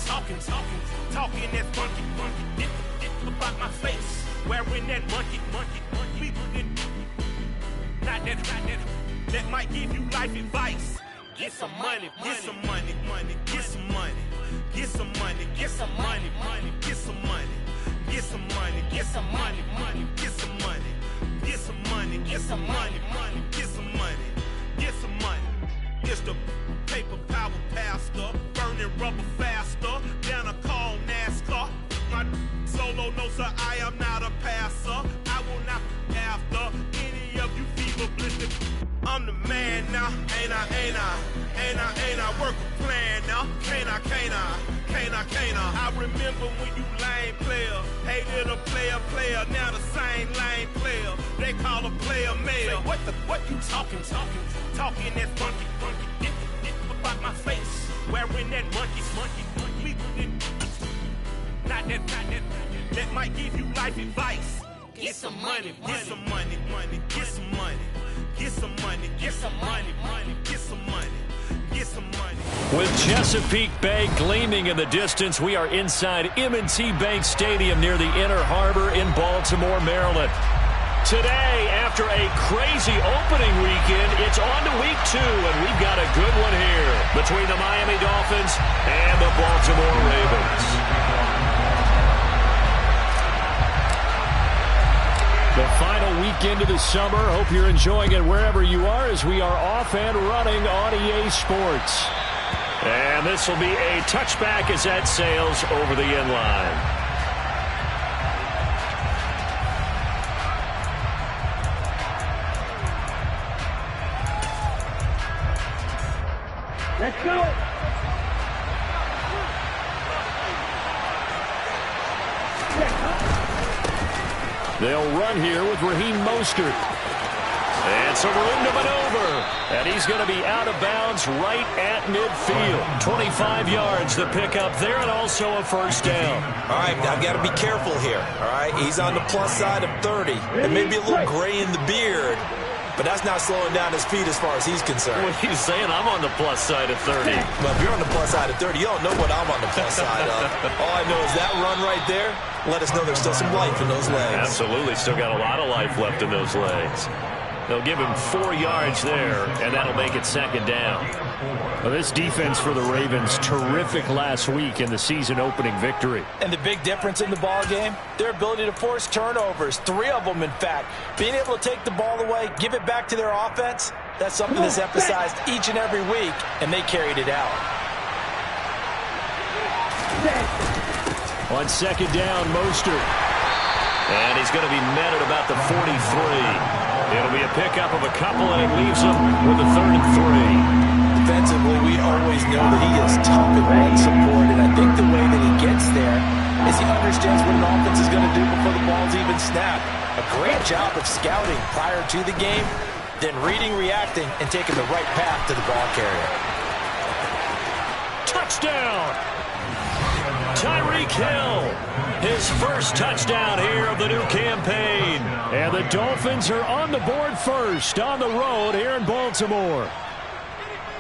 talking that funky, get about my face. Wearing that monkey. Not that might give you life advice. Get some money, get some money, get some money, get some money, get some money, get some money, get some money, get some money, get some money, get some money, get some money, get some money, get some money. It's the paper power pastor, burning rubber faster, down a call NASCAR. My solo knows that I am not a passer. I will not be after any of you fever blistered. I'm the man now, ain't I work a plan now, can't I? I remember when you lame player, hated a player, now the same lame player, they call a player mayor. What you talking that funky, get about my face, wearing that monkey, not that might give you life advice. Get some money, get some money, get some money. Get some money, get some money, get some money, get some money. With Chesapeake Bay gleaming in the distance, we are inside M&T Bank Stadium near the Inner Harbor in Baltimore, Maryland. Today, after a crazy opening weekend, it's on to week 2, and we've got a good one here between the Miami Dolphins and the Baltimore Ravens. The final weekend of the summer. Hope you're enjoying it wherever you are as we are off and running on EA Sports. And this will be a touchback as that sails over the end line. Let's go. They'll run here with Raheem Mostert. And some room to maneuver. And he's going to be out of bounds right at midfield. 25 yards to pick up there and also a first down. All right, I've got to be careful here. All right, he's on the plus side of 30. And maybe a little gray in the beard. But that's not slowing down his feet as far as he's concerned. What are you saying? I'm on the plus side of 30. Well, if you're on the plus side of 30, you don't know what I'm on the plus side of. All I know is that run right there, let us know there's still some life in those legs. Absolutely. Still got a lot of life left in those legs. They'll give him 4 yards there, and that'll make it second down. Well, this defense for the Ravens, terrific last week in the season-opening victory. And the big difference in the ball game, their ability to force turnovers, 3 of them, in fact. Being able to take the ball away, give it back to their offense, that's something that's emphasized each and every week, and they carried it out. On second down, Mostert. And he's going to be met at about the 43. It'll be a pickup of a couple, and it leaves him with a 3rd and 3. Defensively, we always know that he is tough in run support, and I think the way that he gets there is he understands what an offense is going to do before the ball's even snapped. A great job of scouting prior to the game, then reading, reacting, and taking the right path to the ball carrier. Touchdown! Tyreek Hill, his first touchdown here of the new campaign. And the Dolphins are on the board first on the road here in Baltimore.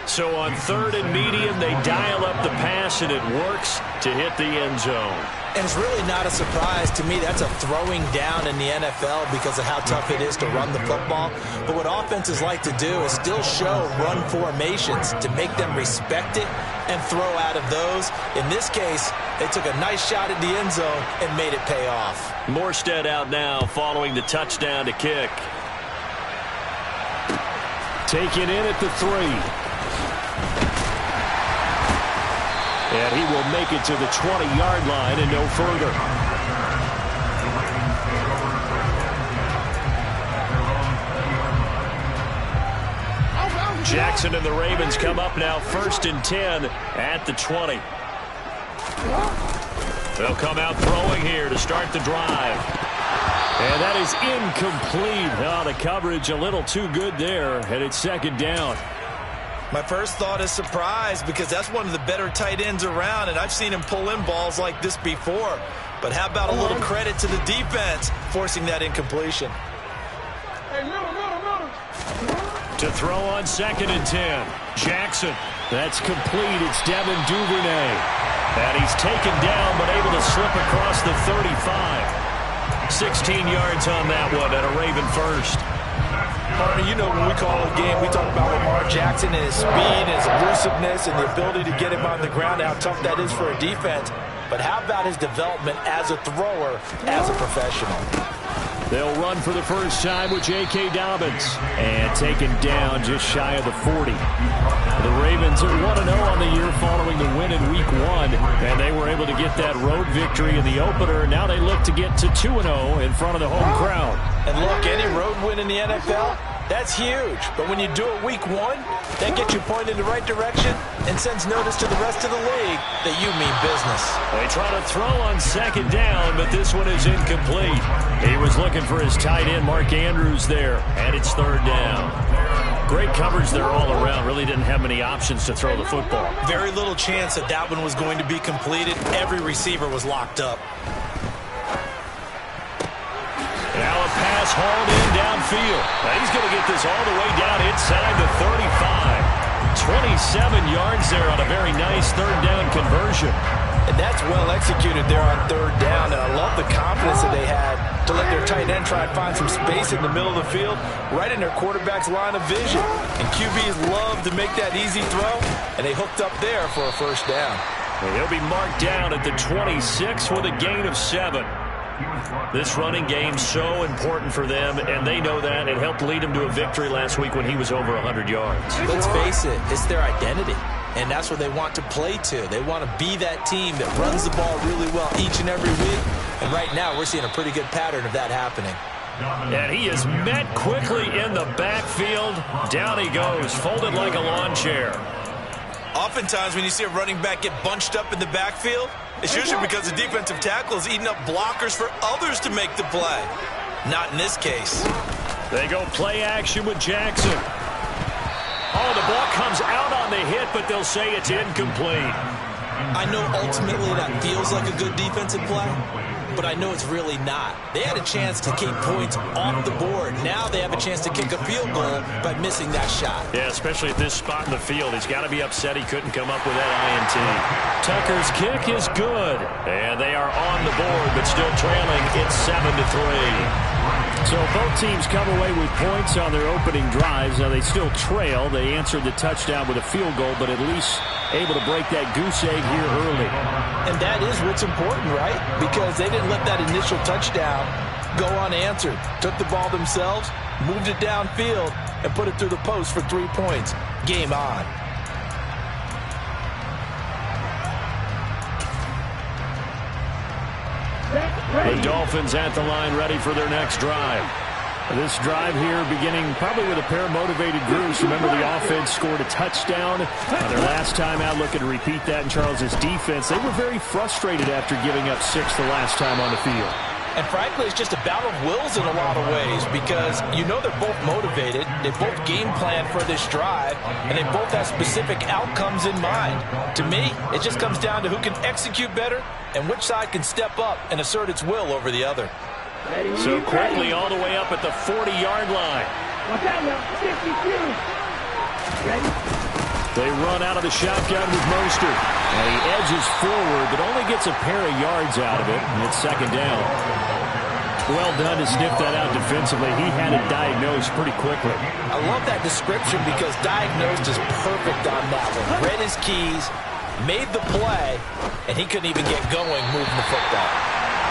So on 3rd and medium, they dial up the pass, and it works to hit the end zone. And it's really not a surprise to me. That's a throwing down in the NFL because of how tough it is to run the football. But what offenses like to do is still show run formations to make them respect it and throw out of those. In this case, they took a nice shot at the end zone and made it pay off. Morstead out now following the touchdown to kick. Taken in at the 3. And he will make it to the 20-yard line and no further. Jackson and the Ravens come up now 1st and 10 at the 20. They'll come out throwing here to start the drive. And that is incomplete. Oh, the coverage a little too good there, and it's second down. My first thought is surprise because that's one of the better tight ends around, and I've seen him pull in balls like this before. But how about a little credit to the defense forcing that incompletion? To throw on 2nd and 10. Jackson. That's complete. It's Devin Duvernay. And he's taken down, but able to slip across the 35. 16 yards on that one, and a Raven first. Partner, you know when we call a game, we talk about Lamar Jackson and his speed, his elusiveness, and the ability to get him on the ground, how tough that is for a defense. But how about his development as a thrower, as a professional? They'll run for the first time with J.K. Dobbins. And taken down just shy of the 40. The Ravens are 1-0 on the year following the win in Week 1. And they were able to get that road victory in the opener. Now they look to get to 2-0 in front of the home crowd. And look, any road win in the NFL, that's huge. But when you do it Week 1, that gets you pointed in the right direction and sends notice to the rest of the league that you mean business. They try to throw on second down, but this one is incomplete. He was looking for his tight end, Mark Andrews, there, and it's third down. Great coverage there all around. Really didn't have many options to throw the football. Very little chance that that one was going to be completed. Every receiver was locked up. Now a pass hauled in downfield. Now he's going to get this all the way down inside the 35. 27 yards there on a very nice third down conversion. And that's well executed there on third down. And I love the confidence that they had to let their tight end try and find some space in the middle of the field, right in their quarterback's line of vision. And QBs love to make that easy throw, and they hooked up there for a first down. And he'll be marked down at the 26 with a gain of 7. This running game so important for them, and they know that. It helped lead them to a victory last week when he was over 100 yards. Let's face it, it's their identity, and that's what they want to play to. They want to be that team that runs the ball really well each and every week, and right now we're seeing a pretty good pattern of that happening. And he is met quickly in the backfield. Down he goes, folded like a lawn chair. Oftentimes when you see a running back get bunched up in the backfield, it's usually because the defensive tackle is eating up blockers for others to make the play. Not in this case. They go play action with Jackson. Oh, the ball comes out on the hit, but they'll say it's incomplete. I know ultimately that feels like a good defensive play, but I know it's really not. They had a chance to keep points off the board. Now they have a chance to kick a field goal by missing that shot. Yeah, especially at this spot in the field. He's got to be upset he couldn't come up with that INT. Tucker's kick is good. And they are on the board, but still trailing. It's 7-3. So both teams come away with points on their opening drives. Now they still trail. They answered the touchdown with a field goal, but at least able to break that goose egg here early. And that is what's important, right? Because they didn't let that initial touchdown go unanswered. Took the ball themselves, moved it downfield, and put it through the post for 3 points. Game on. The Dolphins at the line, ready for their next drive. This drive here beginning probably with a pair of motivated groups. Remember, the offense scored a touchdown. Their last time out, looking to repeat that in Charles's defense. They were very frustrated after giving up 6 the last time on the field. And frankly, it's just a battle of wills in a lot of ways because you know they're both motivated. They both game plan for this drive, and they both have specific outcomes in mind. To me, it just comes down to who can execute better and which side can step up and assert its will over the other. So quickly all the way up at the 40-yard line. They run out of the shotgun with Mostert. And he edges forward, but only gets a pair of yards out of it. And it's second down. Well done to sniff that out defensively. He had it diagnosed pretty quickly. I love that description because diagnosed is perfect on that one. Read his keys, made the play, and he couldn't even get going moving the football.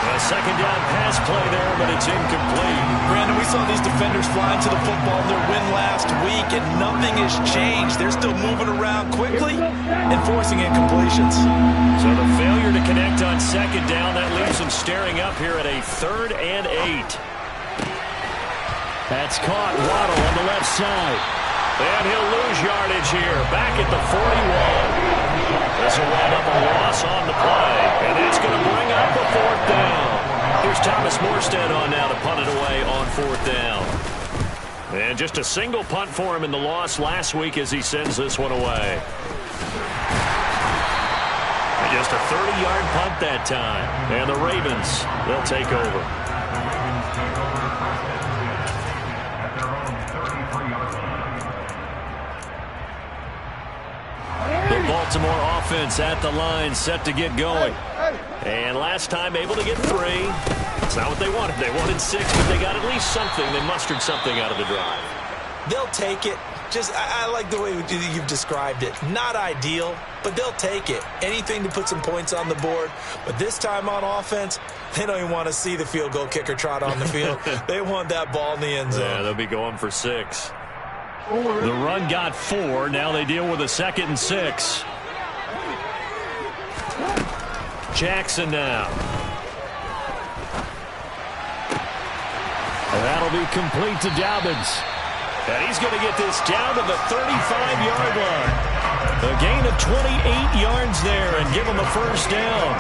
A second down pass play there, but it's incomplete. Brandon, we saw these defenders flying to the football in their win last week, and nothing has changed. They're still moving around quickly and forcing incompletions. So the failure to connect on second down, that leaves them staring up here at a 3rd and 8. That's caught. Waddle on the left side. And he'll lose yardage here, back at the 41. This will wind up a loss on the play, and that's going to bring up a 4th down. Here's Thomas Morstead on now to punt it away on 4th down. And just a single punt for him in the loss last week as he sends this one away. And just a 30-yard punt that time. And the Ravens, they'll take over. The Baltimore offense at the line, set to get going. And last time able to get 3. It's not what they wanted. They wanted 6, but they got at least something. They mustered something out of the drive. They'll take it. I like the way you've described it. Not ideal, but they'll take it. Anything to put some points on the board. But this time on offense, they don't even want to see the field goal kicker trot on the field. They want that ball in the end zone. Yeah, they'll be going for 6. The run got 4. Now they deal with a 2nd and 6. Jackson now. And that'll be complete to Dobbins. And he's going to get this down to the 35-yard line. A gain of 28 yards there and give him a first down.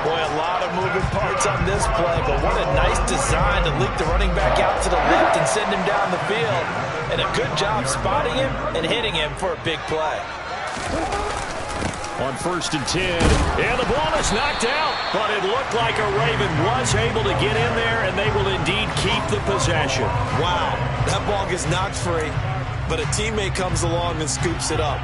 Boy, a lot of moving parts on this play, but what a nice design to leak the running back out to the left and send him down the field. And a good job spotting him and hitting him for a big play. On 1st and 10, and the ball is knocked out, but it looked like a Raven was able to get in there, and they will indeed keep the possession. Wow, that ball gets knocked free, but a teammate comes along and scoops it up.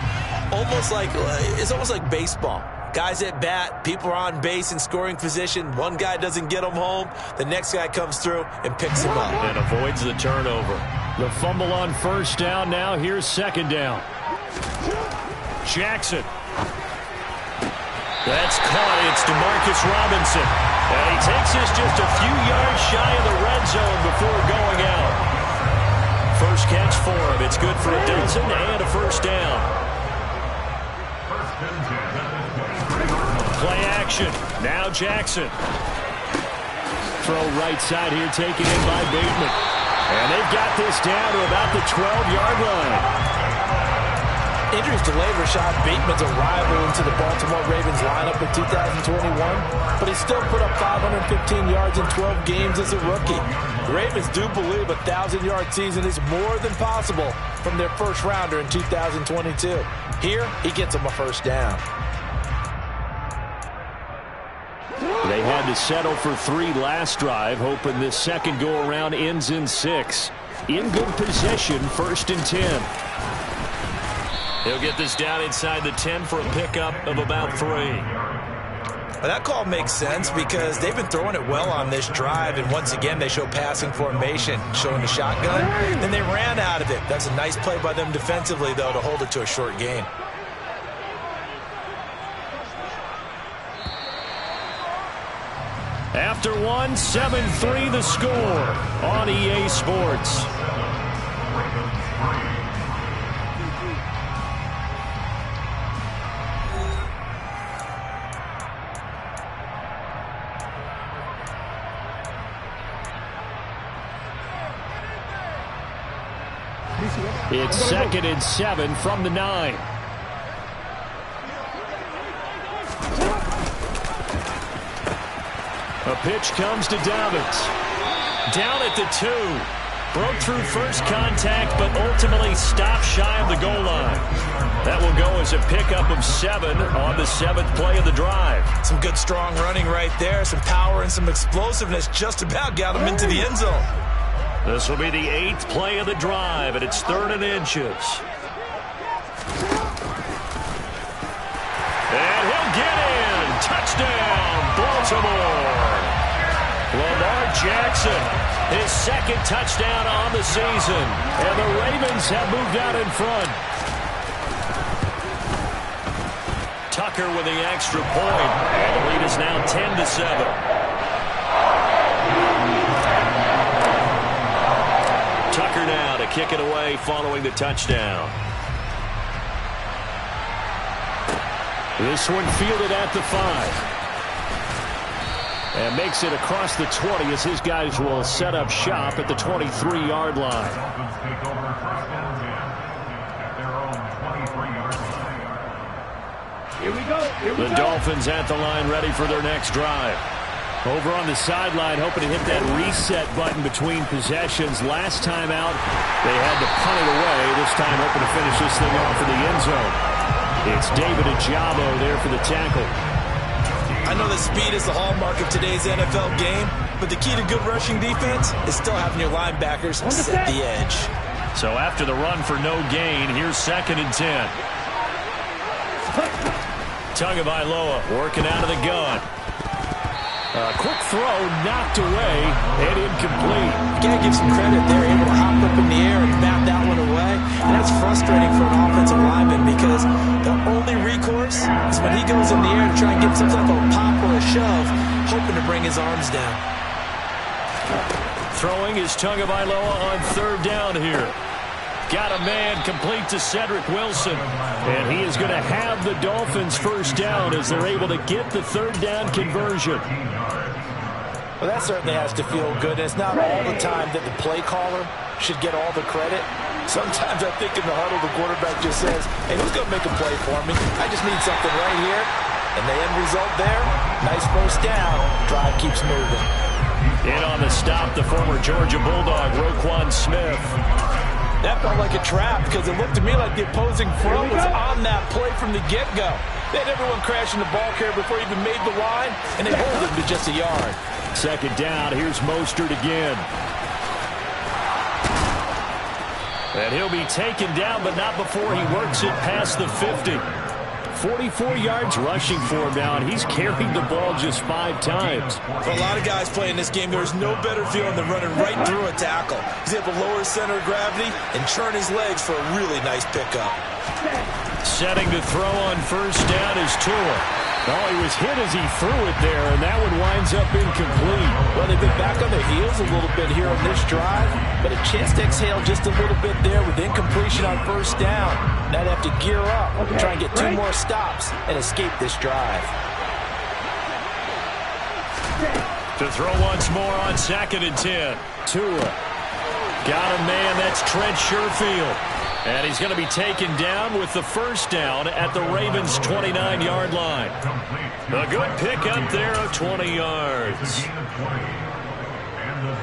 It's almost like baseball. Guys at bat, people are on base in scoring position. One guy doesn't get them home, the next guy comes through and picks him up. And avoids the turnover. The fumble on 1st down, now here's 2nd down. Jackson. That's caught. It's Demarcus Robinson. And he takes us just a few yards shy of the red zone before going out. First catch for him. It's good for a dozen and a first down. Play action. Now Jackson. Throw right side here taken in by Bateman. And they've got this down to about the 12-yard line. Injuries delayed Rashad Bateman's arrival into the Baltimore Ravens lineup in 2021, but he still put up 515 yards in 12 games as a rookie. The Ravens do believe a 1,000-yard season is more than possible from their first rounder in 2022. Here, he gets them a first down. They had to settle for 3 last drive, hoping this second go-around ends in 6. In good possession, 1st and 10. He'll get this down inside the 10 for a pickup of about 3. Well, that call makes sense because they've been throwing it well on this drive, and once again they show passing formation, showing the shotgun, and they ran out of it. That's a nice play by them defensively, though, to hold it to a short gain. After 1, 7-3 the score on EA Sports. It's 2nd and 7 from the 9. A pitch comes to Dobbins. Down at the 2. Broke through first contact, but ultimately stopped shy of the goal line. That will go as a pickup of 7 on the 7th play of the drive. Some good, strong running right there. Some power and some explosiveness just about got him into the end zone. This will be the 8th play of the drive, and it's 3rd and inches. And he'll get in. Touchdown, Baltimore. Lamar Jackson, his 2nd touchdown on the season. And the Ravens have moved out in front. Tucker with the extra point. And the lead is now 10-7. Tucker now to kick it away following the touchdown. This one fielded at the 5. And makes it across the 20 as his guys will set up shop at the 23-yard line. Here we go. The Dolphins at the line ready for their next drive. Over on the sideline, hoping to hit that reset button between possessions. Last time out, they had to punt it away. This time, hoping to finish this thing off in the end zone. It's David Ojabo there for the tackle. I know that speed is the hallmark of today's NFL game, but the key to good rushing defense is still having your linebackers set the edge. So after the run for no gain, here's 2nd and 10. Tagovailoa working out of the gun. Quick throw, knocked away, and incomplete. You got to give some credit there, able to hop up in the air and bat that one away. And that's frustrating for an offensive lineman because the only recourse is when he goes in the air to try and get some type of pop or a shove, hoping to bring his arms down. Throwing is Tagovailoa on third down here. Got a man complete to Cedric Wilson. And he is going to have the Dolphins first down as they're able to get the third down conversion. Well, that certainly has to feel good. It's not all the time that the play caller should get all the credit. Sometimes I think in the huddle, the quarterback just says, hey, who's going to make a play for me? I just need something right here. And the end result there, nice first down. Drive keeps moving. In on the stop, the former Georgia Bulldog, Roquan Smith. That felt like a trap because it looked to me like the opposing front was on that play from the get-go. They had everyone crashing the ball carrier before he even made the line, and they hold him to just a yard. Second down, here's Mostert again. And he'll be taken down, but not before he works it past the 50. 44 yards rushing for him now, and he's carried the ball just 5 times. For a lot of guys playing this game, there's no better feeling than running right through a tackle. He's able to lower his center of gravity and churn his legs for a really nice pickup. Setting to throw on first down is Tua. Oh, he was hit as he threw it there, and that one winds up incomplete. Well, they've been back on their heels a little bit here on this drive, but a chance to exhale just a little bit there with incompletion on first down. Now they have to gear up, try and get 2 more stops, and escape this drive. To throw once more on 2nd and 10. Tua. Got a man, that's Trent Sherfield. And he's going to be taken down with the first down at the Ravens' 29-yard line. A good pickup there of 20 yards.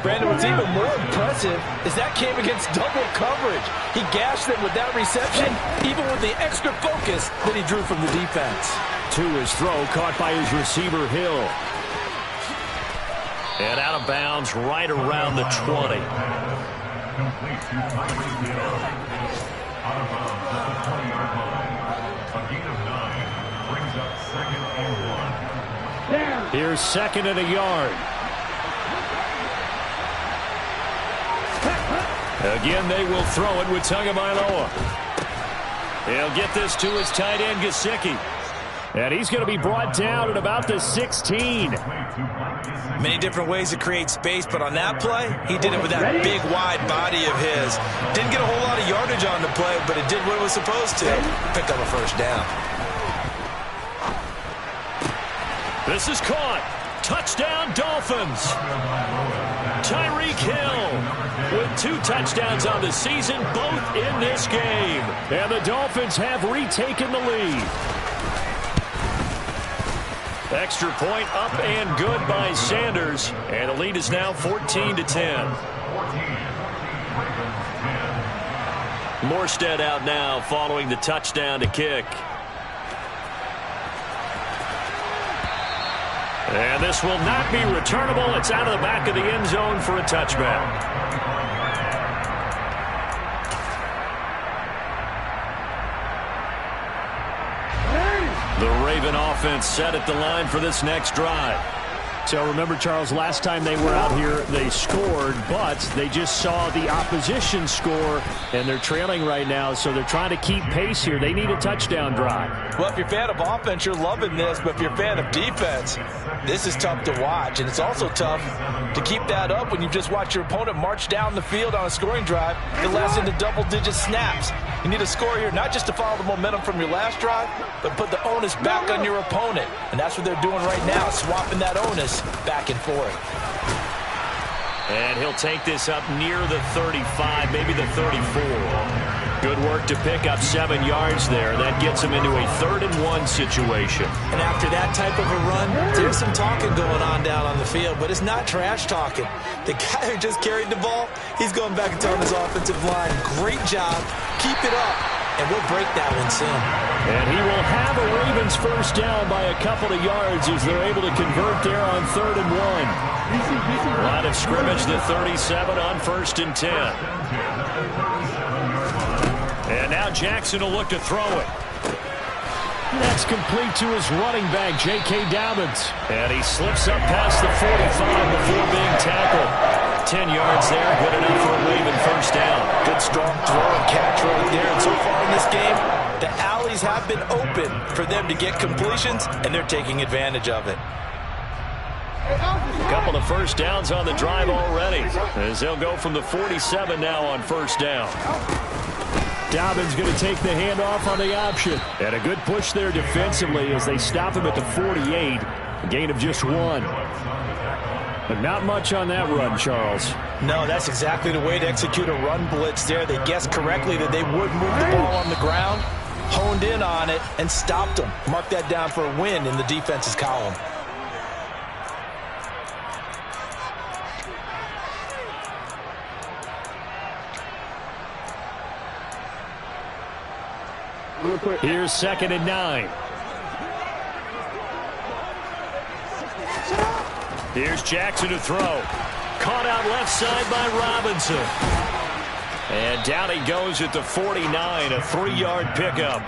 Brandon, what's even more impressive is that came against double coverage. He gashed them with that reception, even with the extra focus that he drew from the defense. Tua's throw caught by his receiver, Hill. And out of bounds right around the 20. Complete to Tyreek Hill. Out of bounds at the 20-yard line. A gain of 9 brings up 2nd and 1. Here's 2nd and a yard. Again, they will throw it with Tagovailoa. He'll get this to his tight end, Gesicki. And he's going to be brought down at about the 16. Many different ways to create space, but on that play, he did it with that big, wide body of his. Didn't get a whole lot of yardage on the play, but it did what it was supposed to. Picked up a first down. This is caught. Touchdown, Dolphins. Tyreek Hill with 2 touchdowns on the season, both in this game. And the Dolphins have retaken the lead. Extra point up and good by Sanders. And the lead is now 14-10. Morstead out now following the touchdown to kick. And this will not be returnable. It's out of the back of the end zone for a touchback. The Raven offense set at the line for this next drive. So remember, Charles, last time they were out here, they scored, but they just saw the opposition score, and they're trailing right now, so they're trying to keep pace here. They need a touchdown drive. Well, if you're a fan of offense, you're loving this, but if you're a fan of defense, this is tough to watch, and it's also tough to keep that up when you just watch your opponent march down the field on a scoring drive that lasts into double-digit snaps. You need a score here, not just to follow the momentum from your last drive, but put the onus back on your opponent, and that's what they're doing right now, swapping that onus back and forth. And he'll take this up near the 35, maybe the 34. Good work to pick up 7 yards there. That gets him into a 3rd and 1 situation. And after that type of a run, there's some talking going on down on the field, but it's not trash talking. The guy who just carried the ball, he's going back and telling his offensive line, great job, keep it up, and we'll break that one soon. And he will have a Ravens first down by a couple of yards as they're able to convert there on 3rd and 1. Line of scrimmage, the 37 on 1st and 10. And now Jackson will look to throw it. That's complete to his running back, J.K. Dobbins. And he slips up past the 45 before being tackled. 10 yards there, good enough for a Raven first down. Good strong throw and catch right there. And so far in this game, the alleys have been open for them to get completions, and they're taking advantage of it. A couple of first downs on the drive already, as they'll go from the 47 now on first down. Dobbins going to take the handoff on the option. And a good push there defensively as they stop him at the 48. A gain of just 1. But not much on that run, Charles. No, that's exactly the way to execute a run blitz there. They guessed correctly that they would move the ball on the ground, honed in on it, and stopped them. Mark that down for a win in the defense's column. Here's 2nd and 9. Here's Jackson to throw. Caught out left side by Robinson. And down he goes at the 49, a 3-yard pickup.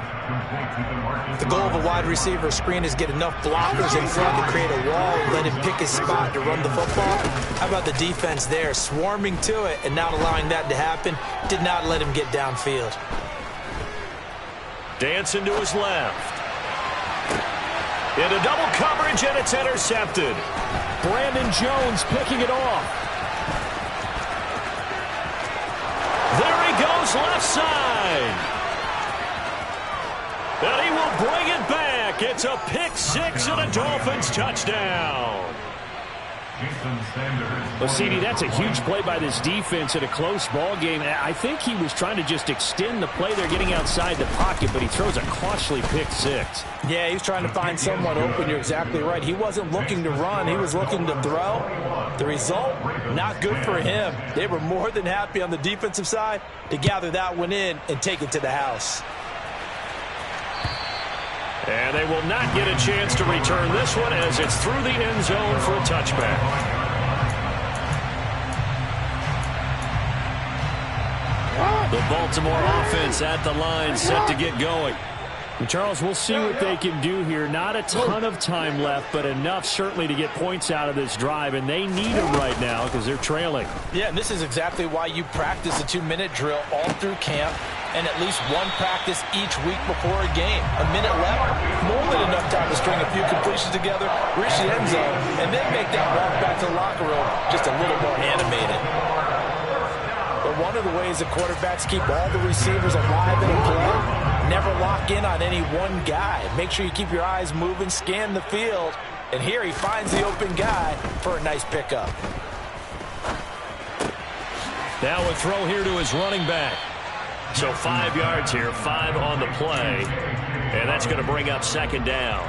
The goal of a wide receiver screen is get enough blockers in front to create a wall and let him pick his spot to run the football. How about the defense there, swarming to it and not allowing that to happen? Did not let him get downfield. Dancing to his left. Into double coverage, and it's intercepted. Brandon Jones picking it off. There he goes, left side. And he will bring it back. It's a pick 6 and a Dolphins touchdown. Well, CD, that's a huge play by this defense in a close ball game. I think he was trying to just extend the play. They're getting outside the pocket, but he throws a costly pick 6. Yeah, he's trying to find someone open. You're exactly right. He wasn't looking to run. He was looking to throw. The result, not good for him. They were more than happy on the defensive side to gather that one in and take it to the house. And they will not get a chance to return this one as it's through the end zone for a touchback. The Baltimore offense at the line, set to get going. And Charles, we'll see what they can do here. Not a ton of time left, but enough certainly to get points out of this drive, and they need them right now because they're trailing. Yeah, and this is exactly why you practice a 2-minute drill all through camp and at least one practice each week before a game. A minute left, more than enough time to string a few completions together, reach the end zone, and then make that walk back to the locker room just a little more animated. But one of the ways the quarterbacks keep all the receivers alive in a play, never lock in on any one guy. Make sure you keep your eyes moving, scan the field, and here he finds the open guy for a nice pickup. Now a throw here to his running back. So 5 yards here, 5 on the play, and that's going to bring up 2nd down.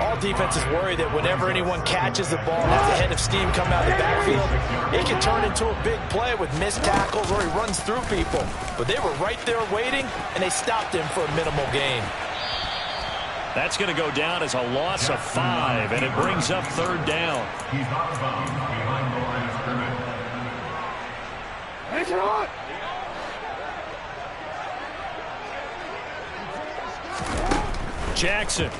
All defenses worry that whenever anyone catches the ball and has a head of steam come out of the backfield, it can turn into a big play with missed tackles or he runs through people. But they were right there waiting, and they stopped him for a minimal gain. That's going to go down as a loss of 5, and it brings up 3rd down. He's out of bounds behind the line of scrimmage. Jackson.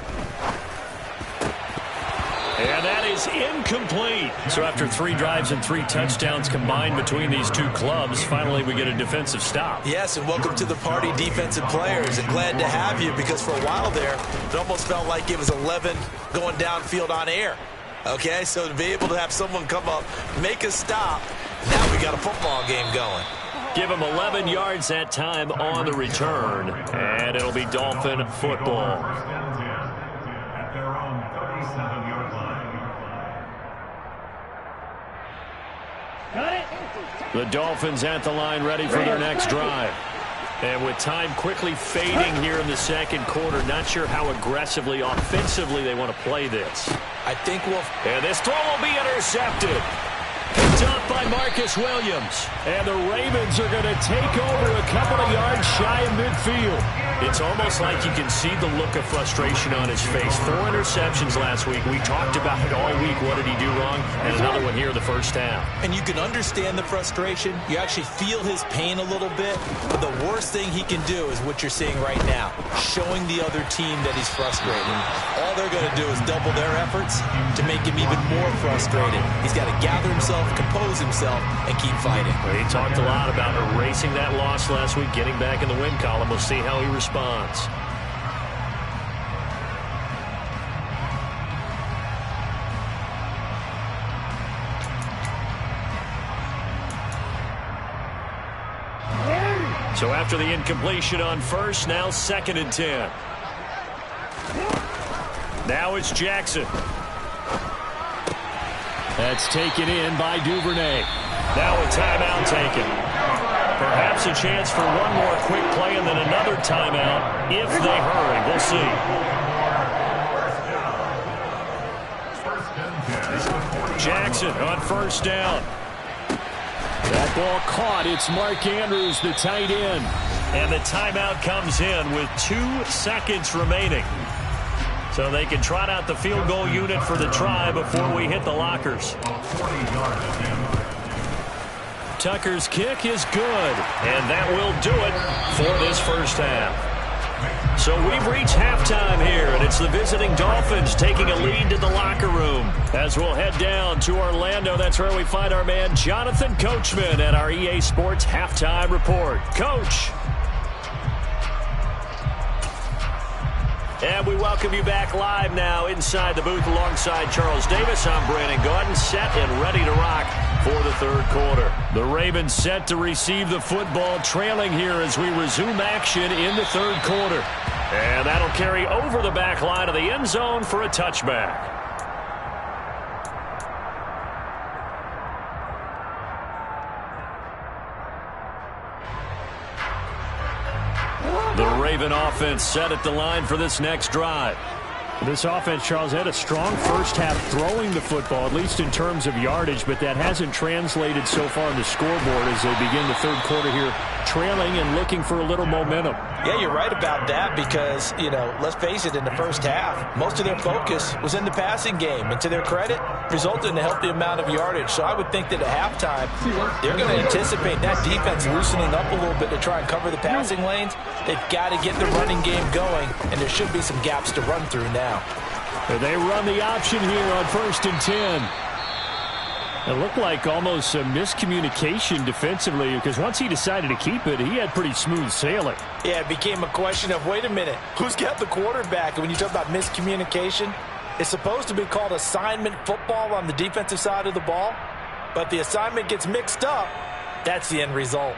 And that is incomplete. So after 3 drives and 3 touchdowns combined between these two clubs, finally we get a defensive stop. Yes, and welcome to the party, defensive players. And glad to have you because for a while there, it almost felt like it was 11 going downfield on air. Okay, so to be able to have someone come up, make a stop, now we got a football game going. Give him 11 yards that time on the return, and it'll be Dolphin football. At their own 37-yard line. The Dolphins at the line ready for their next drive. And with time quickly fading here in the second quarter, not sure how aggressively, offensively they want to play this. I think we'll... And this throw will be intercepted. Picked up by Marcus Williams. And the Ravens are going to take over a couple of yards shy of midfield. It's almost like you can see the look of frustration on his face. 4 interceptions last week. We talked about it all week. What did he do wrong? And another one here in the first half. And you can understand the frustration. You actually feel his pain a little bit. But the worst thing he can do is what you're seeing right now, showing the other team that he's frustrated. All they're going to do is double their efforts to make him even more frustrated. He's got to gather himself, compose himself, and keep fighting. Well, he talked a lot about erasing that loss last week, getting back in the win column. We'll see how he responds. So after the incompletion on first, now 2nd and 10. Now it's Jackson. That's taken in by Duvernay. Now a timeout taken. Perhaps a chance for one more quick play and then another timeout if they hurry. We'll see. Jackson on first down. That ball caught. It's Mark Andrews, the tight end. And the timeout comes in with 2 seconds remaining. So they can trot out the field goal unit for the try before we hit the lockers. Tucker's kick is good, and that will do it for this first half. So we've reached halftime here, and it's the visiting Dolphins taking a lead to the locker room. As we'll head down to Orlando, that's where we find our man Jonathan Coachman at our EA Sports Halftime Report. Coach. And we welcome you back live now inside the booth alongside Charles Davis. I'm Brandon Gaudin, set and ready to rock for the third quarter. The Ravens set to receive the football, trailing here as we resume action in the third quarter. And that'll carry over the back line of the end zone for a touchback. The Raven offense set at the line for this next drive. This offense, Charles, had a strong first half throwing the football, at least in terms of yardage, but that hasn't translated so far in the scoreboard as they begin the third quarter here, trailing and looking for a little momentum. Yeah, you're right about that because, you know, let's face it, in the first half, most of their focus was in the passing game. And to their credit, resulted in a healthy amount of yardage. So I would think that at halftime, they're going to anticipate that defense loosening up a little bit to try and cover the passing lanes. They've got to get the running game going, and there should be some gaps to run through now. They run the option here on 1st and 10. It looked like almost a miscommunication defensively because once he decided to keep it, he had pretty smooth sailing. Yeah, it became a question of, wait a minute, who's got the quarterback? And when you talk about miscommunication, it's supposed to be called assignment football on the defensive side of the ball. But the assignment gets mixed up. That's the end result.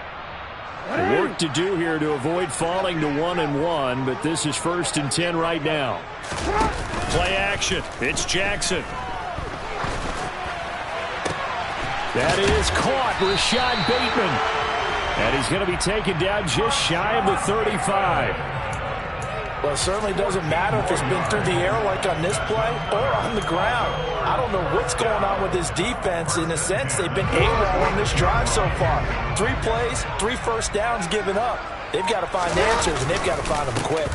Work to do here to avoid falling to 1-1, but this is 1st and 10 right now. Play action. It's Jackson. That is caught, Rashad Bateman. And he's going to be taken down just shy of the 35. Well, it certainly doesn't matter if it's been through the air like on this play or on the ground. I don't know what's going on with this defense. In a sense, they've been AWOL on this drive so far. 3 plays, 3 first downs given up. They've got to find answers, and they've got to find them quick.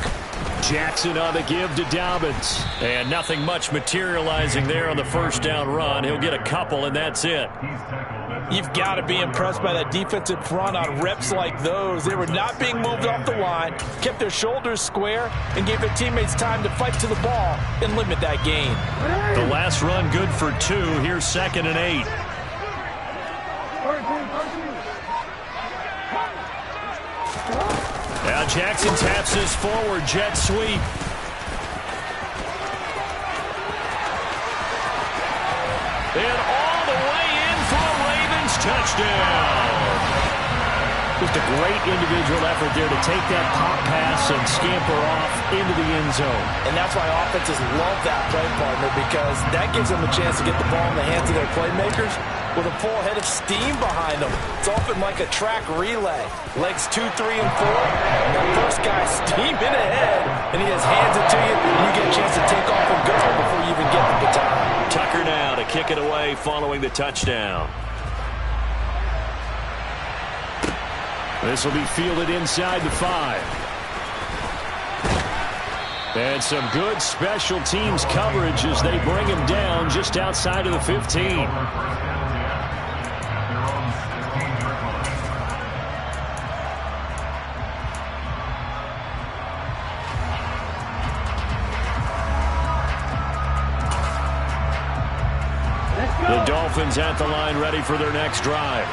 Jackson on the give to Dobbins. And nothing much materializing there on the first down run. He'll get a couple, and that's it. You've got to be impressed by that defensive front on reps like those. They were not being moved off the line, kept their shoulders square, and gave their teammates time to fight to the ball and limit that gain. The last run good for 2. Here's 2nd and 8. Now Jackson taps this forward jet sweep. And all the way in for a Ravens touchdown. Just a great individual effort there to take that pop pass and scamper off into the end zone. And that's why offenses love that play, partner, because that gives them a chance to get the ball in the hands of their playmakers with a full head of steam behind them. It's often like a track relay. Legs 2, 3, and 4. And that first guy steaming ahead, and he just hands it to you, and you get a chance to take off and go before you even get the baton. Tucker now to kick it away following the touchdown. This will be fielded inside the 5. And some good special teams coverage as they bring him down just outside of the 15. The Dolphins at the line, ready for their next drive.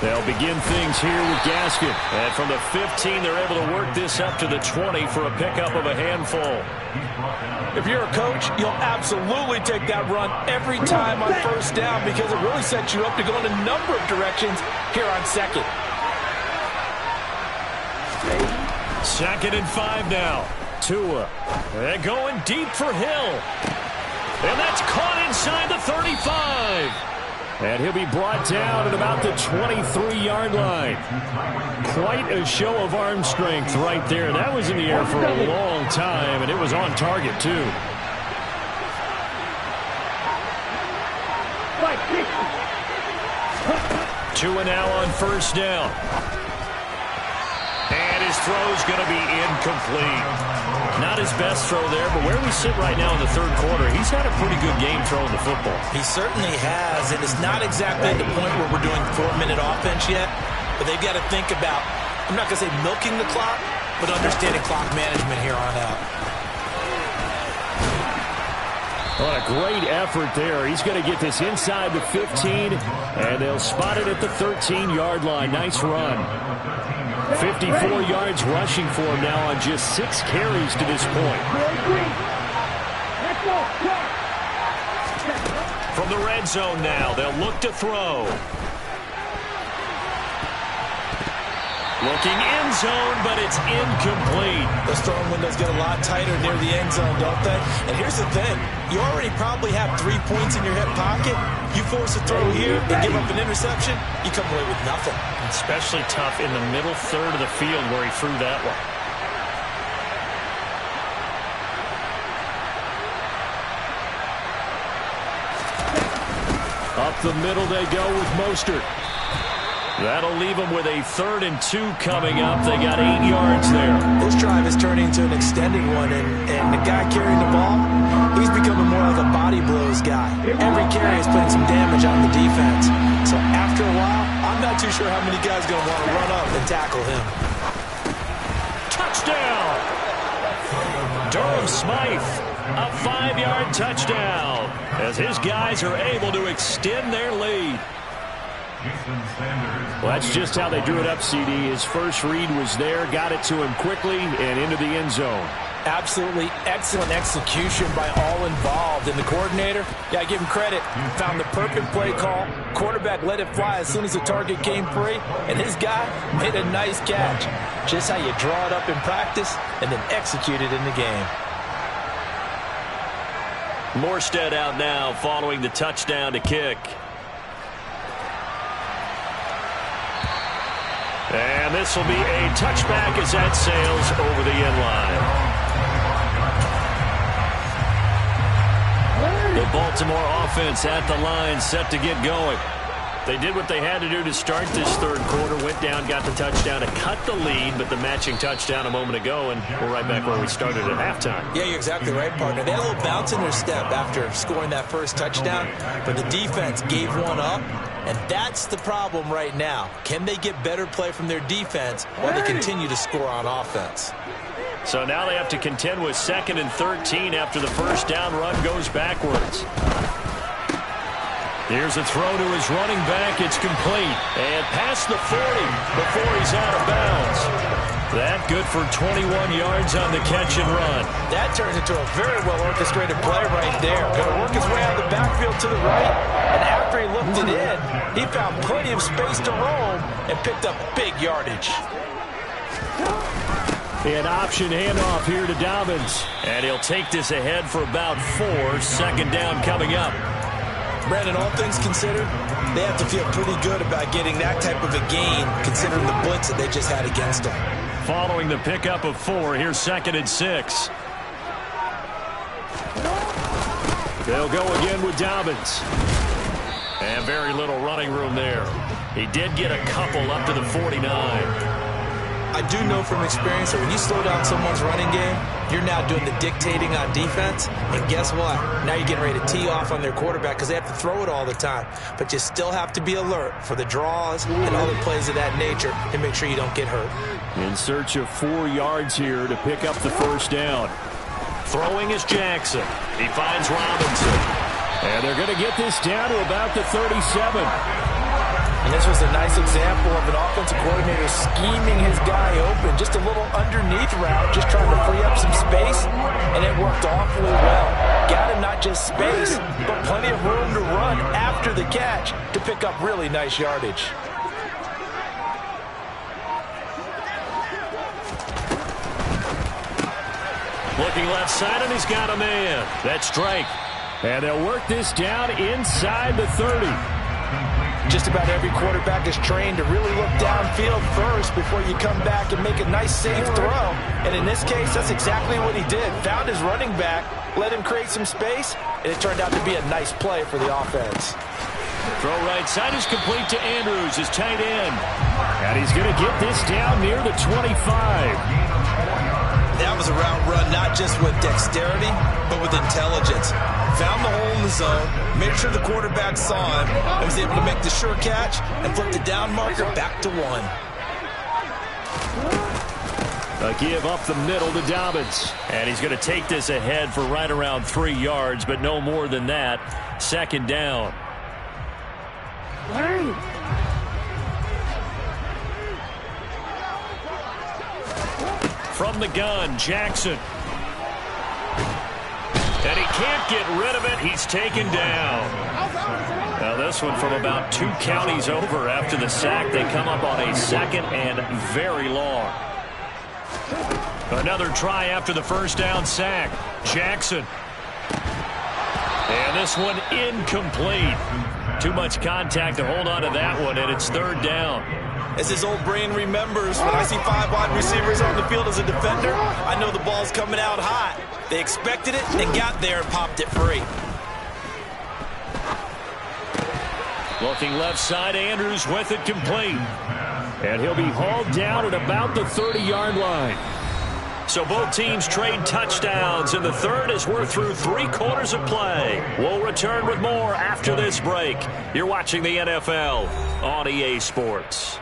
They'll begin things here with Gaskin. And from the 15, they're able to work this up to the 20 for a pickup of a handful. If you're a coach, you'll absolutely take that run every time on first down because it really sets you up to go in a number of directions here on second. 2nd and 5 now. Tua. They're going deep for Hill. And that's caught inside the 35. And he'll be brought down at about the 23-yard line. Quite a show of arm strength right there. That was in the air for a long time, and it was on target, too. Tua now on first down. And his throw's going to be incomplete. Not his best throw there, but where we sit right now in the third quarter, he's had a pretty good game throwing the football. He certainly has, and it's not exactly at the point where we're doing 4-minute offense yet, but they've got to think about, I'm not going to say milking the clock, but understanding clock management here on out. What a great effort there. He's going to get this inside the 15, and they'll spot it at the 13-yard line. Nice run. 54 yards rushing for him now on just 6 carries to this point. From the red zone now, they'll look to throw. Looking end zone, but it's incomplete. Those throwing windows get a lot tighter near the end zone, don't they? And here's the thing. You already probably have 3 points in your hip pocket. You force a throw here and give up an interception, you come away with nothing. Especially tough in the middle third of the field where he threw that one. Up the middle they go with Mostert. That'll leave them with a 3rd and 2 coming up. They got 8 yards there. This drive is turning into an extended one, and the guy carrying the ball, he's becoming more like a body blows guy. Every carry is putting some damage on the defense. So after a while, I'm not too sure how many guys are going to want to run up and tackle him. Touchdown! Durham Smythe, a 5-yard touchdown, as his guys are able to extend their lead. Well, that's just how they drew it up, CD. His first read was there, got it to him quickly, and into the end zone. Absolutely excellent execution by all involved. And the coordinator, yeah, give him credit. Found the perfect play call. Quarterback let it fly as soon as the target came free. And his guy made a nice catch. Just how you draw it up in practice and then execute it in the game. Morstead out now following the touchdown to kick. And this will be a touchback as that sails over the end line. The Baltimore offense at the line, set to get going. They did what they had to do to start this third quarter, went down, got the touchdown to cut the lead, but the matching touchdown a moment ago, and we're right back where we started at halftime. Yeah, you're exactly right, partner. They had a little bounce in their step after scoring that first touchdown, but the defense gave one up, and that's the problem right now. Can they get better play from their defense while they continue to score on offense? So now they have to contend with 2nd and 13 after the first down run goes backwards. Here's a throw to his running back. It's complete. And past the 40 before he's out of bounds. That good for 21 yards on the catch and run. That turns into a very well-orchestrated play right there. Going to work his way out of the backfield to the right. And after he looked it in, he found plenty of space to roam and picked up big yardage. An option handoff here to Dobbins. And he'll take this ahead for about 4. 2nd down coming up. Brandon, all things considered, they have to feel pretty good about getting that type of a gain, considering the blitz that they just had against them. Following the pickup of 4, here's 2nd and 6. They'll go again with Dobbins. And very little running room there. He did get a couple up to the 49. I do know from experience that when you slow down someone's running game, you're now doing the dictating on defense. And guess what? Now you're getting ready to tee off on their quarterback because they have to throw it all the time. But you still have to be alert for the draws and other plays of that nature and make sure you don't get hurt. In search of 4 yards here to pick up the first down. Throwing is Jackson. He finds Robinson. And they're going to get this down to about the 37. And this was a nice example of an offensive coordinator scheming his guy open. Just a little underneath route, just trying to free up some space, and it worked awfully well. Got him not just space, but plenty of room to run after the catch to pick up really nice yardage. Looking left side, and he's got a man. That's Drake. And they'll work this down inside the 30. Just about every quarterback is trained to really look downfield first before you come back and make a nice, safe throw. And in this case, that's exactly what he did. Found his running back, let him create some space, and it turned out to be a nice play for the offense. Throw right side is complete to Andrews, his tight end. And he's going to get this down near the 25. That was a route run not just with dexterity, but with intelligence. Found the hole in the zone, made sure the quarterback saw him, and was able to make the sure catch and flip the down marker back to 1. A give up the middle to Dobbins. And he's going to take this ahead for right around 3 yards, but no more than that. Second down. From the gun, Jackson. And he can't get rid of it. He's taken down. Now this one from about 2 counties over after the sack. They come up on a second and very long. Another try after the first down sack. Jackson. And this one incomplete. Too much contact to hold on to that one, and it's third down. As his old brain remembers, when I see 5 wide receivers on the field as a defender, I know the ball's coming out hot. They expected it and got there and popped it free. Looking left side, Andrews with it complete. And he'll be hauled down at about the 30-yard line. So both teams trade touchdowns, and the third as we're through 3 quarters of play. We'll return with more after this break. You're watching the NFL on EA Sports.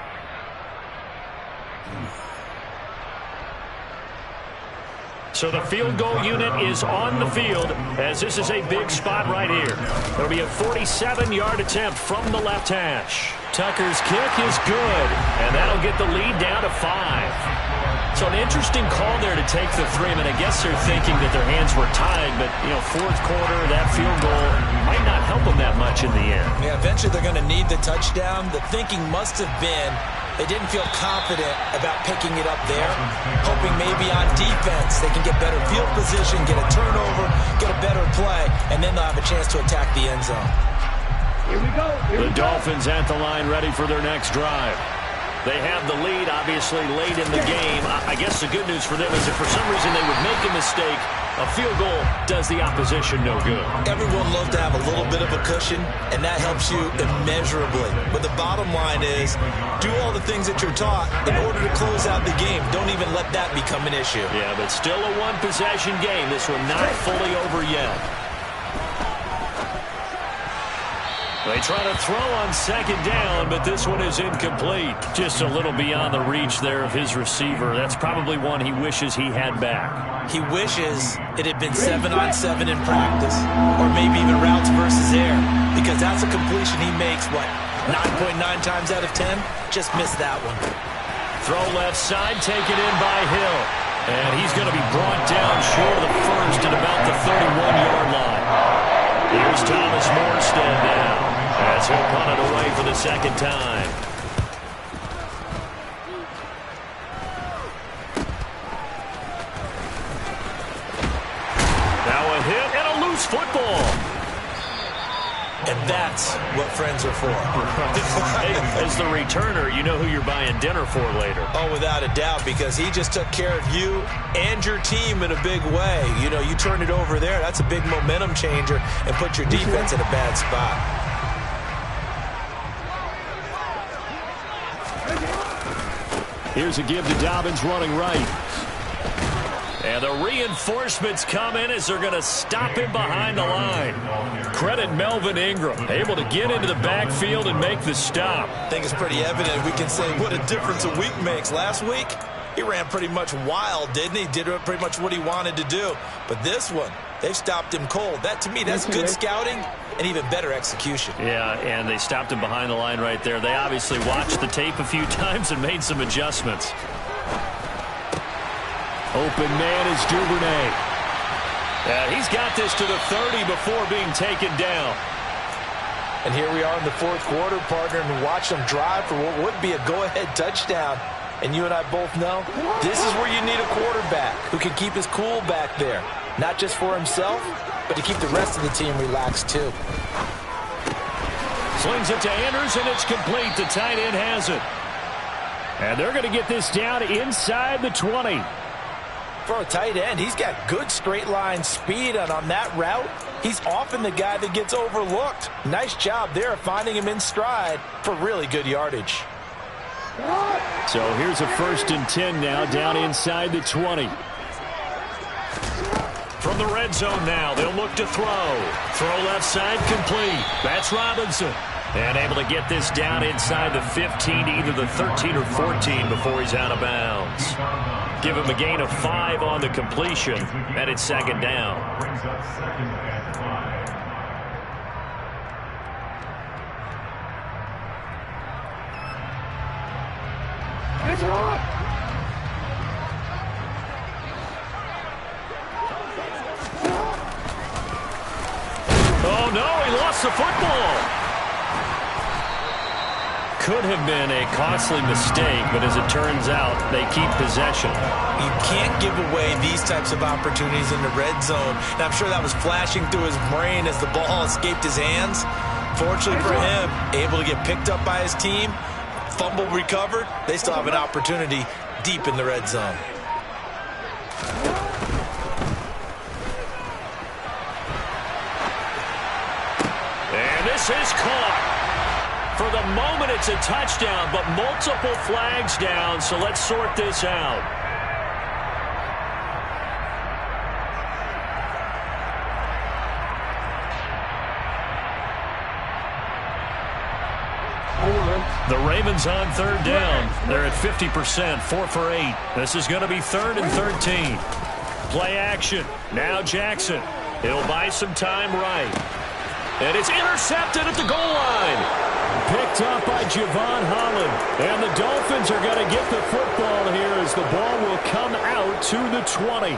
So the field goal unit is on the field as this is a big spot right here. It'll be a 47-yard attempt from the left hash. Tucker's kick is good, and that'll get the lead down to 5. So an interesting call there to take the 3. I mean, I guess they're thinking that their hands were tied, but, you know, fourth quarter, that field goal might not help them that much in the end. Yeah, eventually they're going to need the touchdown. The thinking must have been they didn't feel confident about picking it up there, hoping maybe on defense they can get better field position, get a turnover, get a better play, and then they'll have a chance to attack the end zone. Here we go. The Dolphins at the line ready for their next drive. They have the lead, obviously, late in the game. I guess the good news for them is if for some reason they would make a mistake, a field goal does the opposition no good. Everyone loves to have a little bit of a cushion, and that helps you immeasurably. But the bottom line is, do all the things that you're taught in order to close out the game. Don't even let that become an issue. Yeah, but still a one-possession game. This one not fully over yet. They try to throw on second down, but this one is incomplete. Just a little beyond the reach there of his receiver. That's probably one he wishes he had back. He wishes it had been 7-on-7 in practice, or maybe even routes versus air, because that's a completion he makes, 9.9 times out of 10? Just missed that one. Throw left side, taken in by Hill. And he's going to be brought down short of the first at about the 31-yard line. Here's Thomas Morstead now, as he'll punt it away for the second time. Now a hit and a loose football. And that's what friends are for. Hey, as the returner, you know who you're buying dinner for later. Oh, without a doubt, because he just took care of you and your team in a big way. You know, you turn it over there, that's a big momentum changer, and put your defense in a bad spot. Here's a give to Dobbins running right. And the reinforcements come in as they're going to stop him behind the line. Credit Melvin Ingram, able to get into the backfield and make the stop. I think it's pretty evident. We can say what a difference a week makes. Last week, he ran pretty much wild, didn't he? Did pretty much what he wanted to do. But this one, they've stopped him cold. That, to me, that's good scouting and even better execution. Yeah, and they stopped him behind the line right there. They obviously watched the tape a few times and made some adjustments. Open man is Duvernay. He's got this to the 30 before being taken down. And here we are in the fourth quarter, partner, and watch them drive for what would be a go-ahead touchdown. And you and I both know this is where you need a quarterback who can keep his cool back there. Not just for himself, but to keep the rest of the team relaxed too. Slings it to Andrews, and it's complete. The tight end has it. And they're going to get this down inside the 20. For a tight end, he's got good straight line speed, and on that route, he's often the guy that gets overlooked. Nice job there finding him in stride for really good yardage. So here's a 1st and 10 now, down inside the 20. From the red zone now, they'll look to throw. Throw left side, complete. That's Robinson. And able to get this down inside the 15, either the 13 or 14 before he's out of bounds. Give him a gain of 5 on the completion, and it's 2nd down. Brings up 2nd and 5. It's on. Oh, no, he lost the football. Could have been a costly mistake, but as it turns out, they keep possession. You can't give away these types of opportunities in the red zone. And I'm sure that was flashing through his brain as the ball escaped his hands. Fortunately for him, able to get picked up by his team, fumble recovered. They still have an opportunity deep in the red zone. And this is caught. For the moment, it's a touchdown, but multiple flags down, so let's sort this out. The Ravens on 3rd down. They're at 50%, 4 for 8. This is going to be 3rd and 13. Play action. Now Jackson. He'll buy some time right. And it's intercepted at the goal line. Picked up by Javon Holland. And the Dolphins are going to get the football here as the ball will come out to the 20.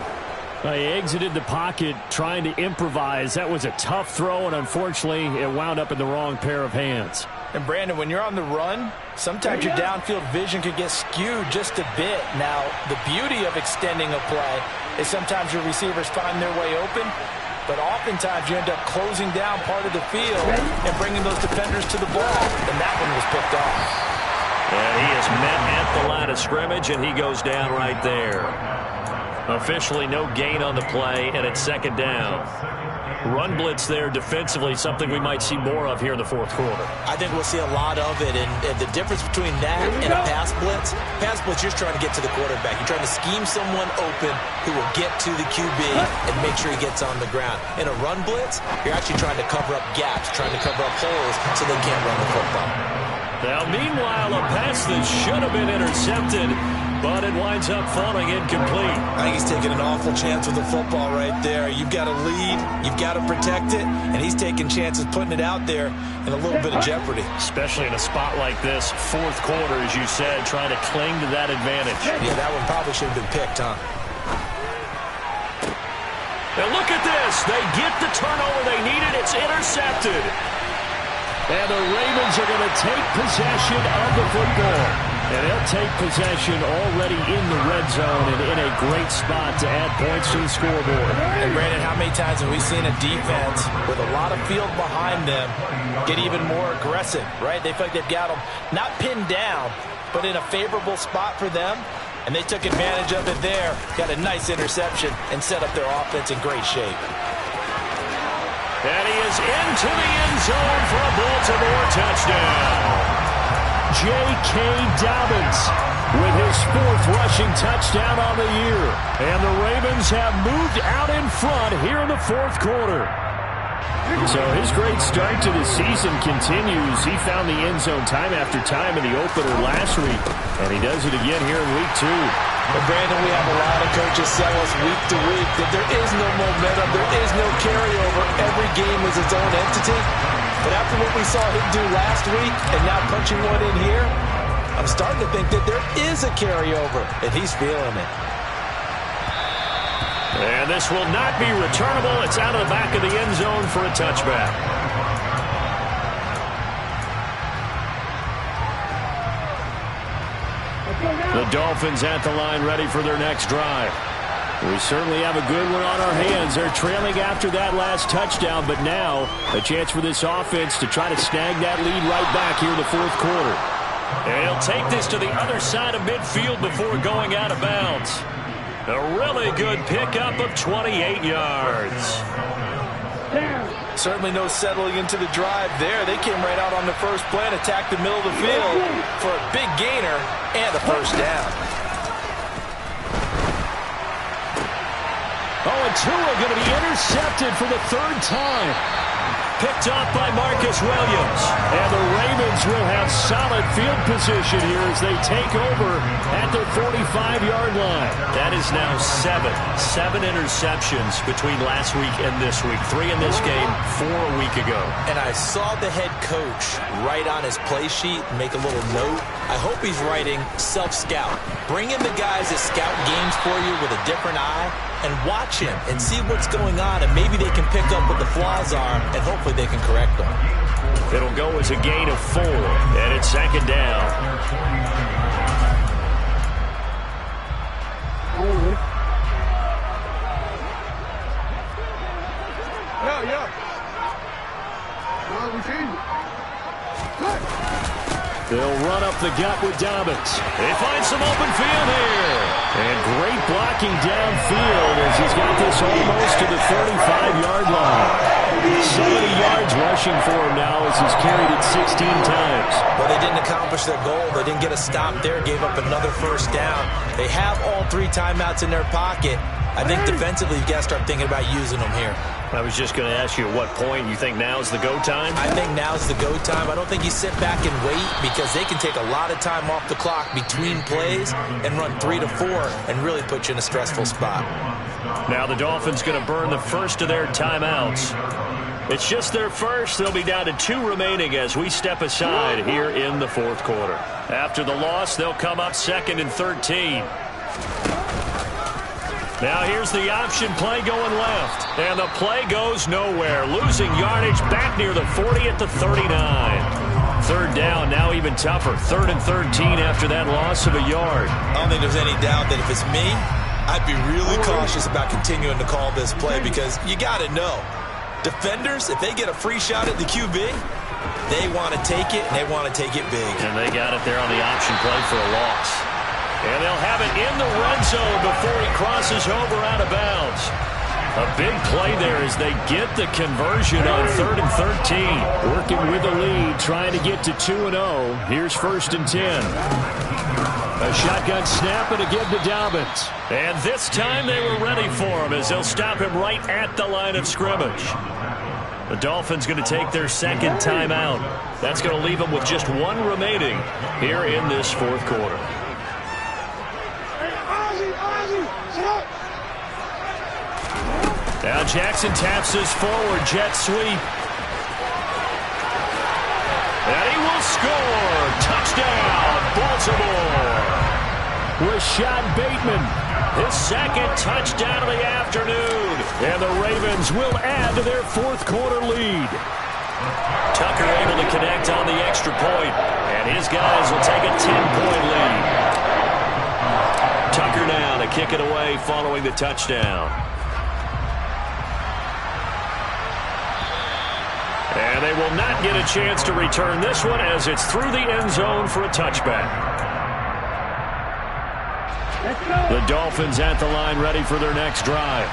They exited the pocket trying to improvise. That was a tough throw, and unfortunately, it wound up in the wrong pair of hands. And, Brandon, when you're on the run, sometimes your downfield vision could get skewed just a bit. Now, the beauty of extending a play is sometimes your receivers find their way open, but oftentimes you end up closing down part of the field and bringing those defenders to the ball, and that one was picked off. And he is met at the line of scrimmage, and he goes down right there. Officially no gain on the play, and it's 2nd down. Run blitz there defensively, something we might see more of here in the fourth quarter. I think we'll see a lot of it, and the difference between that and a pass blitz, you're just trying to get to the quarterback. You're trying to scheme someone open who will get to the QB and make sure he gets on the ground. In a run blitz, you're actually trying to cover up gaps, trying to cover up holes so they can't run the football. Now, meanwhile, a pass that should have been intercepted, but it winds up falling incomplete. I think he's taking an awful chance with the football right there. You've got to lead, you've got to protect it, and he's taking chances putting it out there in a little bit of jeopardy. Especially in a spot like this, fourth quarter, as you said, trying to cling to that advantage. Yeah, that one probably should have been picked, huh? Now look at this. They get the turnover they needed. It's intercepted. And the Ravens are going to take possession of the football. And they'll take possession already in the red zone and in a great spot to add points to the scoreboard. And, Brandon, how many times have we seen a defense with a lot of field behind them get even more aggressive, right? They feel like they've got them not pinned down, but in a favorable spot for them. And they took advantage of it there. Got a nice interception and set up their offense in great shape. And he is into the end zone for a Baltimore touchdown. J.K. Dobbins with his 4th rushing touchdown on the year. And the Ravens have moved out in front here in the 4th quarter. So his great start to the season continues. He found the end zone time after time in the opener last week, and he does it again here in week 2. But Brandon, we have a lot of coaches tell us week to week that there is no momentum, there is no carryover. Every game is its own entity. But after what we saw him do last week and now punching one in here, I'm starting to think that there is a carryover, and he's feeling it. And this will not be returnable. It's out of the back of the end zone for a touchback. The Dolphins at the line ready for their next drive. We certainly have a good one on our hands. They're trailing after that last touchdown, but now a chance for this offense to try to snag that lead right back here in the 4th quarter. And he'll take this to the other side of midfield before going out of bounds. A really good pickup of 28 yards. Certainly no settling into the drive there. They came right out on the first play and attacked the middle of the field for a big gainer and a first down. Oh, and Tua going to be intercepted for the 3rd time. Picked off by Marcus Williams. And the Ravens will have solid field position here as they take over at their 45-yard line. That is now 7 interceptions between last week and this week. 3 in this game, 4 a week ago. And I saw the head coach write on his play sheet, make a little note. I hope he's writing self-scout. Bring in the guys that scout games for you with a different eye and watch him and see what's going on, and maybe they can pick up what the flaws are, and hopefully they can correct them. It'll go as a gain of 4, and it's 2nd down. They'll run up the gut with Dobbins. They find some open field here. And great blocking downfield as he's got this almost to the 35-yard line. 70 yards rushing for him now as he's carried it 16 times. Well, they didn't accomplish their goal. They didn't get a stop there, gave up another first down. They have all 3 timeouts in their pocket. I think defensively you've got to start thinking about using them here. I was just going to ask you at what point you think now's the go time? I think now's the go time. I don't think you sit back and wait because they can take a lot of time off the clock between plays and run 3 to 4 and really put you in a stressful spot. Now the Dolphins going to burn the first of their timeouts. It's just their first. They'll be down to 2 remaining as we step aside here in the 4th quarter. After the loss, they'll come up 2nd and 13. Now here's the option play going left. And the play goes nowhere. Losing yardage back near the 40 at the 39. 3rd down, now even tougher. 3rd and 13 after that loss of a yard. I don't think there's any doubt that if it's me, I'd be really cautious about continuing to call this play because you got to know. Defenders, if they get a free shot at the QB, they want to take it, and they want to take it big. And they got it there on the option play for a loss. And they'll have it in the red zone before he crosses over out of bounds. A big play there as they get the conversion on 3rd and 13. Working with the lead, trying to get to 2-0. Here's 1st and 10. A shotgun snap and a give to Dobbins. And this time they were ready for him as they'll stop him right at the line of scrimmage. The Dolphins going to take their 2nd timeout. That's going to leave them with just 1 remaining here in this 4th quarter. Now Jackson taps his forward jet sweep. And he will score. Touchdown, Baltimore. Rashad Bateman. His 2nd touchdown of the afternoon. And the Ravens will add to their 4th quarter lead. Tucker able to connect on the extra point. And his guys will take a 10-point lead. Tucker now to kick it away following the touchdown. And they will not get a chance to return this one as it's through the end zone for a touchback. The Dolphins at the line ready for their next drive.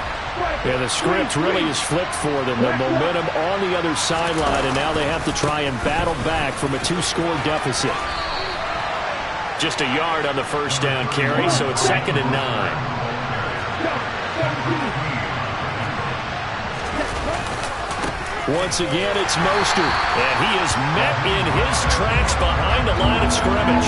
Yeah, the script really is flipped for them. The momentum on the other sideline, and now they have to try and battle back from a 2-score deficit. Just a yard on the first down carry, so it's 2nd and 9. Once again, it's Mostert, and he is met in his tracks behind the line of scrimmage.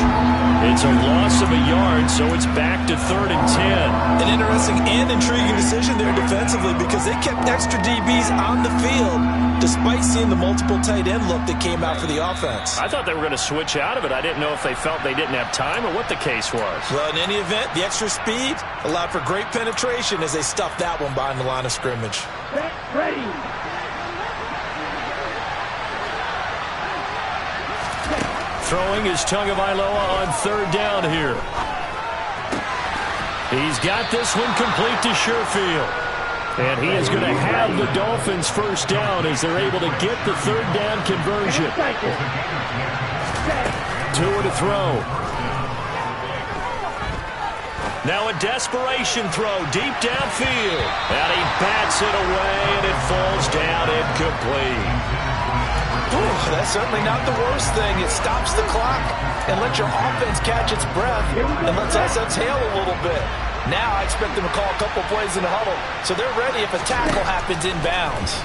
It's a loss of a yard, so it's back to 3rd and 10. An interesting and intriguing decision there defensively because they kept extra DBs on the field despite seeing the multiple tight end look that came out for the offense. I thought they were going to switch out of it. I didn't know if they felt they didn't have time or what the case was. Well, in any event, the extra speed allowed for great penetration as they stuffed that one behind the line of scrimmage. Ready. Throwing is Tagovailoa on 3rd down here. He's got this one complete to Sherfield. And he is going to have the Dolphins first down as they're able to get the 3rd down conversion. Tua to throw. Now a desperation throw deep downfield. And he bats it away, and it falls down incomplete. Ooh, that's certainly not the worst thing. It stops the clock and lets your offense catch its breath and lets us exhale a little bit. Now I expect them to call a couple plays in the huddle, so they're ready if a tackle happens inbounds.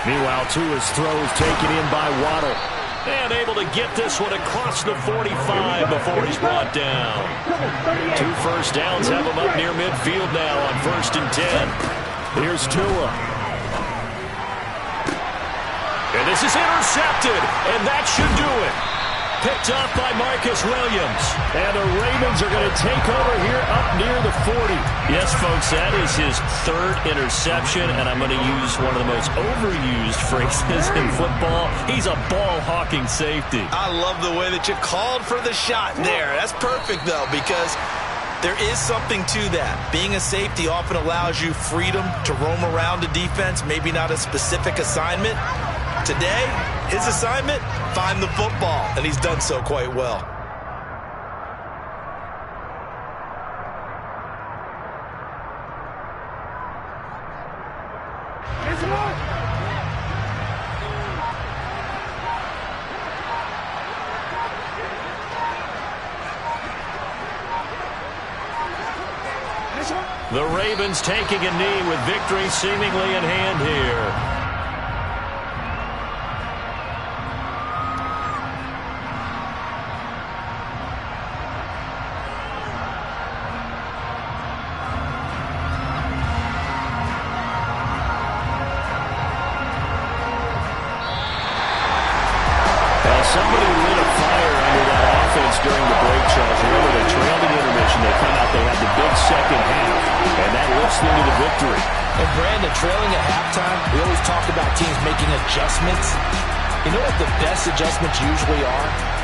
Meanwhile, Tua's throw is taken in by Waddle. And able to get this one across the 45 before he's brought down. 2 first downs have him up near midfield now on 1st and 10. Here's Tua. And this is intercepted, and that should do it. Picked up by Marcus Williams. And the Ravens are going to take over here up near the 40. Yes, folks, that is his 3rd interception, and I'm going to use one of the most overused phrases in football. He's a ball-hawking safety. I love the way that you called for the shot there. That's perfect, though, because there is something to that. Being a safety often allows you freedom to roam around the defense, maybe not a specific assignment. Today, his assignment, find the football, and he's done so quite well. The Ravens taking a knee with victory seemingly in hand here. Somebody lit a fire under that offense during the break, Charles. Remember, they trailed the intermission. They come out, they had the big second half, and that lifts them to the victory. And Brandon, trailing at halftime, we always talk about teams making adjustments. You know what the best adjustments usually are?